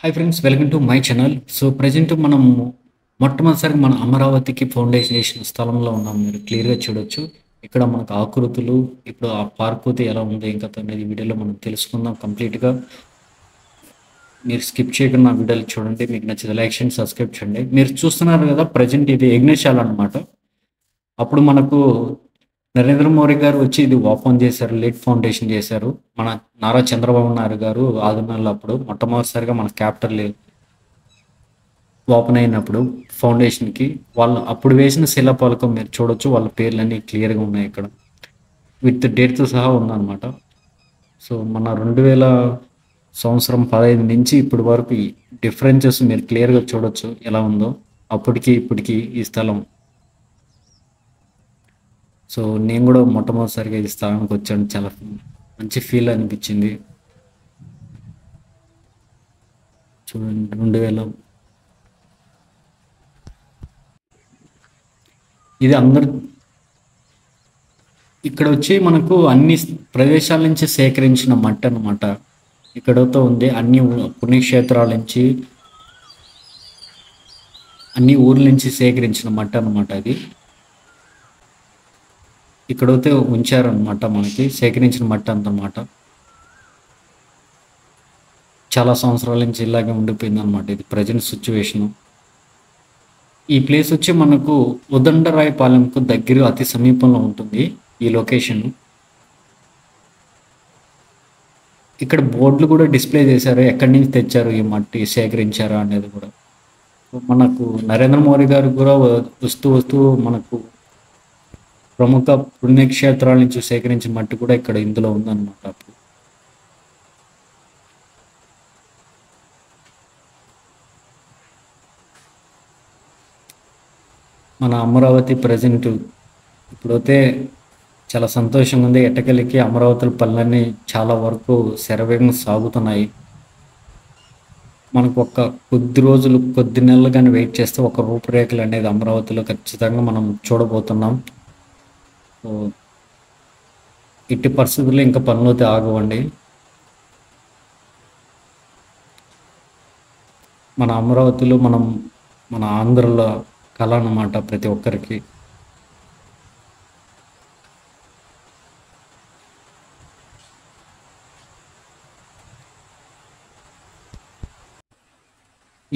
Hi friends, welcome to my channel. So present మనం మొట్టమొదటిసారిగా మన అమరావతికి ఫౌండేషన్ వేసిన స్థలంలో ఉన్నాం. మీరు క్లియర్గా చూడొచ్చు. ఇక్కడ మనకు ఆకృతులు, ఇప్పుడు ఆ పార్క్ ఎలా ఉంది ఇంకా అనేది వీడియోలో మనం తెలుసుకుందాం కంప్లీట్గా. మీరు స్కిప్ చేయకుండా నా వీడియోలు చూడండి. మీకు నచ్చితే లైక్ చేయండి, సబ్స్క్రైబ్ చేయండి. మీరు చూస్తున్నారు కదా, ప్రజెంట్ ఇది యజ్ఞశాల అనమాట. అప్పుడు మనకు నరేంద్ర మోడీ గారు వచ్చి ఇది ఓపెన్ చేశారు, లేట్ ఫౌండేషన్ చేశారు. మన నారా చంద్రబాబు నాయుడు గారు ఆదినాల్లో అప్పుడు మొట్టమొదటిసారిగా మన క్యాపిటల్ ఓపెన్ అయినప్పుడు ఫౌండేషన్కి వాళ్ళు అప్పుడు వేసిన శిలాఫలకం మీరు చూడొచ్చు. వాళ్ళ పేర్లన్నీ క్లియర్గా ఉన్నాయి ఇక్కడ, విత్ డేట్తో సహా ఉందన్నమాట. సో మన 2000 సంవత్సరం 15 నుంచి ఇప్పటి వరకు ఈ డిఫరెన్సెస్ మీరు క్లియర్గా చూడొచ్చు ఎలా ఉందో అప్పటికి ఇప్పటికి ఈ స్థలం. సో నేను కూడా మొట్టమొదటిసారిగా ఈ స్థలానికి వచ్చాను, చాలా మంచి ఫీల్ అనిపించింది. చూడండి, 2000 ఇది అందరు ఇక్కడ వచ్చి మనకు అన్ని ప్రదేశాల నుంచి సేకరించిన మట్టి అన్నమాట. ఇక్కడతో ఉంది అన్ని పుణ్యక్షేత్రాల నుంచి, అన్ని ఊర్ల నుంచి సేకరించిన మట్టి అన్నమాట. అది ఇక్కడైతే ఉంచారనమాట, మనకి సేకరించిన మట్టి అంతమాట. చాలా సంవత్సరాల నుంచి ఇలాగే ఉండిపోయింది అనమాట. ఇది ప్రజెంట్ సిచ్యువేషను. ఈ ప్లేస్ వచ్చి మనకు ఉదండరాయపాలెంకు దగ్గర అతి సమీపంలో ఉంటుంది ఈ లొకేషన్. ఇక్కడ బోర్డులు కూడా డిస్ప్లే చేశారు, ఎక్కడి నుంచి తెచ్చారు ఈ మట్టి, సేకరించారా అనేది కూడా. మనకు నరేంద్ర మోడీ గారు కూడా వస్తూ మనకు ప్రముఖ పుణ్యక్షేత్రాల నుంచి సేకరించిన మట్టి కూడా ఇక్కడ ఇందులో ఉందన్నమాట. అప్పుడు మన అమరావతి ప్రజెంట్ ఇప్పుడైతే చాలా సంతోషంగా ఉంది. ఎట్టకెళ్ళకి అమరావతి పనులన్నీ చాలా వరకు శరవేగంగా సాగుతున్నాయి. మనకు ఒక కొద్ది రోజులు, కొద్ది నెలలు కానీ వెయిట్ చేస్తే ఒక రూపురేఖలు అనేది అమరావతిలో ఖచ్చితంగా మనం చూడబోతున్నాం. సో ఇట్టి పరిస్థితుల్లో ఇంకా పనులు అయితే ఆగవండి. మన అమరావతిలో మన ఆంధ్రలో కళ అన్నమాట ప్రతి ఒక్కరికి.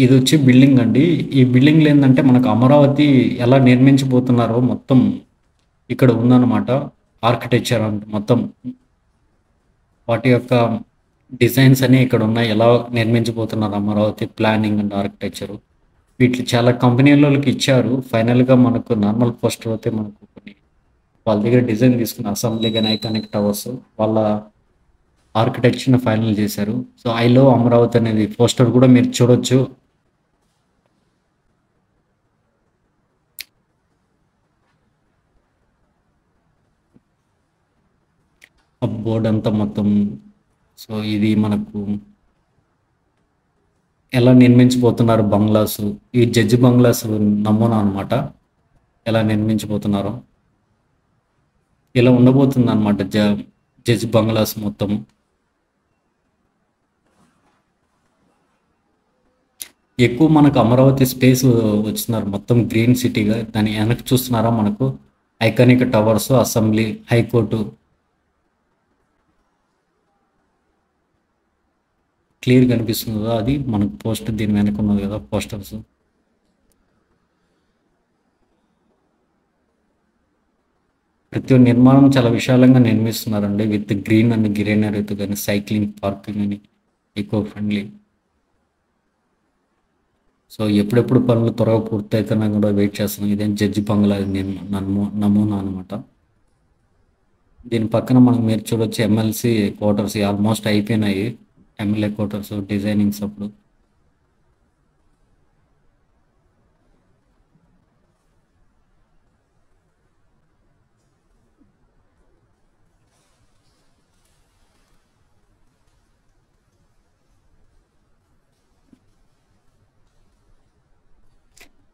ఇది వచ్చి బిల్డింగ్ అండి. ఈ బిల్డింగ్లు ఏంటంటే మనకు అమరావతి ఎలా నిర్మించబోతున్నారో మొత్తం ఇక్కడ ఉందన్నమాట. ఆర్కిటెక్చర్ అంటే మొత్తం వాటి యొక్క డిజైన్స్ అన్నీ ఇక్కడ ఉన్నాయి. ఎలా నిర్మించబోతున్నారు అమరావతి ప్లానింగ్ అండ్ ఆర్కిటెక్చరు, వీటిని చాలా కంపెనీలకి ఇచ్చారు. ఫైనల్గా మనకు నార్మల్ పోస్టర్ అయితే మనకు కొన్ని వాళ్ళ దగ్గర డిజైన్ తీసుకున్న అసెంబ్లీ కానీ ఐకానిక్ టవర్స్ వాళ్ళ ఆర్కిటెక్చర్ని ఫైనల్ చేశారు. సో ఐ లవ్ అమరావతి అనేది పోస్టర్ కూడా మీరు చూడొచ్చు. ఆ బోర్డ్ అంతా మొత్తం. సో ఇది మనకు ఎలా నిర్మించబోతున్నారు బంగ్లాసు, ఈ జడ్జి బంగ్లాస్ నమూనా అనమాట. ఎలా నిర్మించబోతున్నారో ఇలా ఉండబోతుంది అనమాట జడ్జి బంగ్లాస్ మొత్తం. ఎక్కువ మనకు అమరావతి స్పేస్ వచ్చినారు, మొత్తం గ్రీన్ సిటీగా. దాని వెనక్కి చూస్తున్నారా మనకు iconic towers, assembly, high court clear కనిపిస్తుంది కదా. అది మనకు పోస్టర్ దీని వెనక ఉన్నది కదా పోస్టర్స్. ప్రతి ఒక్క నిర్మాణం చాలా విశాలంగా నిర్మిస్తున్నారండి, విత్ గ్రీన్ అండ్ గ్రీనరీతో కానీ, సైక్లింగ్ పార్కింగ్ అని, ఈకో ఫ్రెండ్లీ. సో ఎప్పుడెప్పుడు పనులు త్వరగా పూర్తయితేనా కూడా వెయిట్ చేస్తున్నాం. ఇదేం జడ్జి బంగ్లా నమూనా అనమాట. దీని పక్కన మనం మీరు చూడొచ్చు ఎమ్మెల్సీ క్వార్టర్స్ ఆల్మోస్ట్ అయిపోయినాయి. ఎమ్మెల్యే క్వార్టర్స్ డిజైనింగ్స్ అప్పుడు.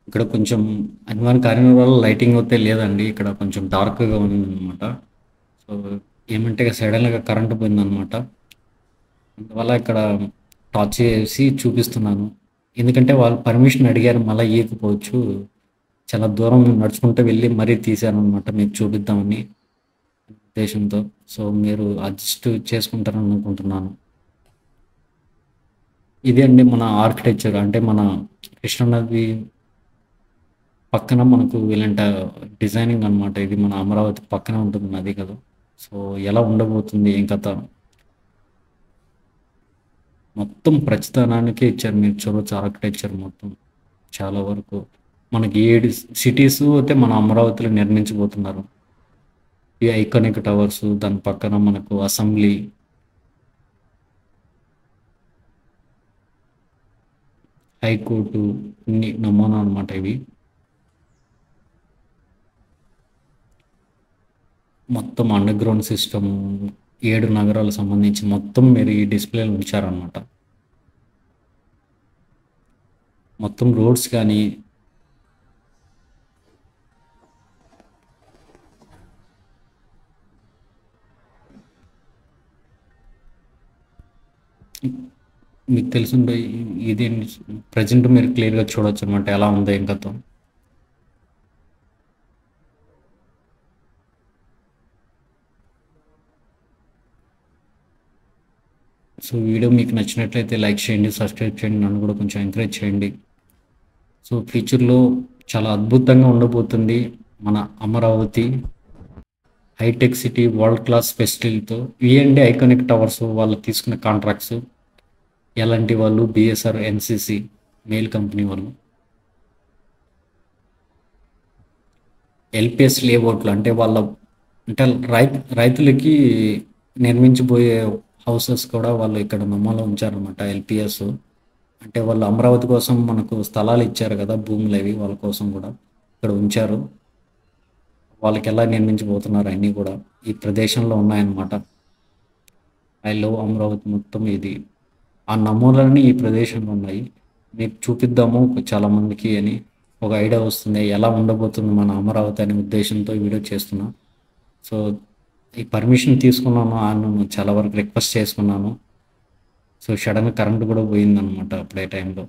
ఇక్కడ కొంచెం అనివార్య కారణాల వల్ల లైటింగ్ అయితే లేదండి, ఇక్కడ కొంచెం డార్క్గా ఉందన్నమాట. సో ఏమంటే సడన్గా కరెంటు పోయిందనమాట. అందువల్ల ఇక్కడ టార్చ్ చేసి చూపిస్తున్నాను. ఎందుకంటే వాళ్ళు పర్మిషన్ అడిగారు, మళ్ళీ ఇయ్యకపోవచ్చు. చాలా దూరం నడుచుకుంటూ వెళ్ళి మరీ తీశాననమాట మీకు చూపిద్దామని ఉద్దేశంతో. సో మీరు అడ్జస్ట్ చేసుకుంటారని అనుకుంటున్నాను. ఇదే అండి మన ఆర్కిటెక్చర్, అంటే మన కృష్ణానది పక్కన మనకు ఇలాంటి డిజైనింగ్ అనమాట. ఇది మన అమరావతి పక్కనే ఉంటుంది నది కదా. సో ఎలా ఉండబోతుంది ఏం కథ మొత్తం ప్రతిదానానికే ఇచ్చారు. మీరు చూడొచ్చు ఆర్కిటెక్చర్ మొత్తం చాలా వరకు. మనకి 7 సిటీస్ అయితే మన అమరావతిలో నిర్మించబోతున్నారు. ఈ ఐకానిక్ టవర్స్, దాని పక్కన మనకు అసెంబ్లీ, హైకోర్టు, ఇన్ని నమూనా అనమాట ఇవి. మొత్తం అండర్ గ్రౌండ్ సిస్టమ్ 7 నగరాలకు సంబంధించి మొత్తం మీరు ఈ డిస్ప్లేలో ఉంచారనమాట. మొత్తం రోడ్స్ కానీ మీకు తెలిసిండే ఇది ప్రజెంట్ మీరు క్లియర్గా చూడొచ్చు అనమాట ఎలా ఉందో ఏం కథ. సో వీడియో మీకు నచ్చినట్లయితే లైక్ చేయండి, సబ్స్క్రైబ్ చేయండి, నన్ను కూడా కొంచెం ఎంకరేజ్ చేయండి. సో ఫ్యూచర్లో చాలా అద్భుతంగా ఉండబోతుంది మన Amaravati hitech city, world class ఫెసిలిటీతో. విఎండి ఐకానిక్ టవర్స్ వాళ్ళు తీసుకున్న కాంట్రాక్ట్స్ ఎలాంటి వాళ్ళు, బిఎస్ఆర్, ఎన్సిసి, మెయిల్ కంపెనీ వాళ్ళు. ఎల్పిఎస్ లేఅవుట్లు అంటే వాళ్ళ అంటే రైతులకి నిర్మించబోయే హౌసెస్ కూడా వాళ్ళు ఇక్కడ నమ్మలో ఉంచారనమాట. ఎల్పిఎస్ అంటే వాళ్ళు అమరావతి కోసం మనకు స్థలాలు ఇచ్చారు కదా, భూములు అవి వాళ్ళ కోసం కూడా ఇక్కడ ఉంచారు. వాళ్ళకి ఎలా నిర్మించబోతున్నారు అన్నీ కూడా ఈ ప్రదేశంలో ఉన్నాయన్నమాట. ఐ లవ్ అమరావతి మొత్తం ఇది ఆ నమూనాలన్నీ ఈ ప్రదేశంలో ఉన్నాయి. మీకు చూపిద్దాము చాలామందికి అని ఒక ఐడియా వస్తుంది ఎలా ఉండబోతుంది మన అమరావతి అనే ఉద్దేశంతో ఈ వీడియో చేస్తున్నా. సో ఈ పర్మిషన్ తీసుకున్నాను, ఆయన చాలా వరకు రిక్వెస్ట్ చేసుకున్నాను. సో సడన్గా కరెంట్ కూడా పోయిందనమాట అప్పుడే టైంలో.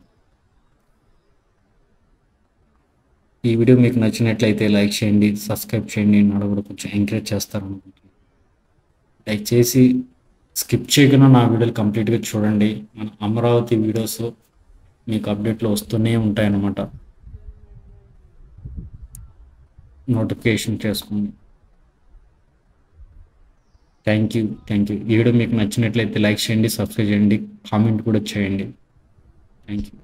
ఈ వీడియో మీకు నచ్చినట్లయితే లైక్ చేయండి, సబ్స్క్రైబ్ చేయండి, నన్ను కూడా కొంచెం ఎంకరేజ్ చేస్తారు అనుకుంటున్నాను. దయచేసి స్కిప్ చేయకుండా నా వీడియోలు కంప్లీట్గా చూడండి. మన అమరావతి వీడియోస్ మీకు అప్డేట్లో వస్తూనే ఉంటాయన్నమాట. నోటిఫికేషన్ చేసుకోండి. Thank you. ఈ వీడియో మీకు నచ్చినట్లయితే లైక్ చేయండి, సబ్స్క్రైబ్ చేయండి, కామెంట్ కూడా చేయండి. Thank you.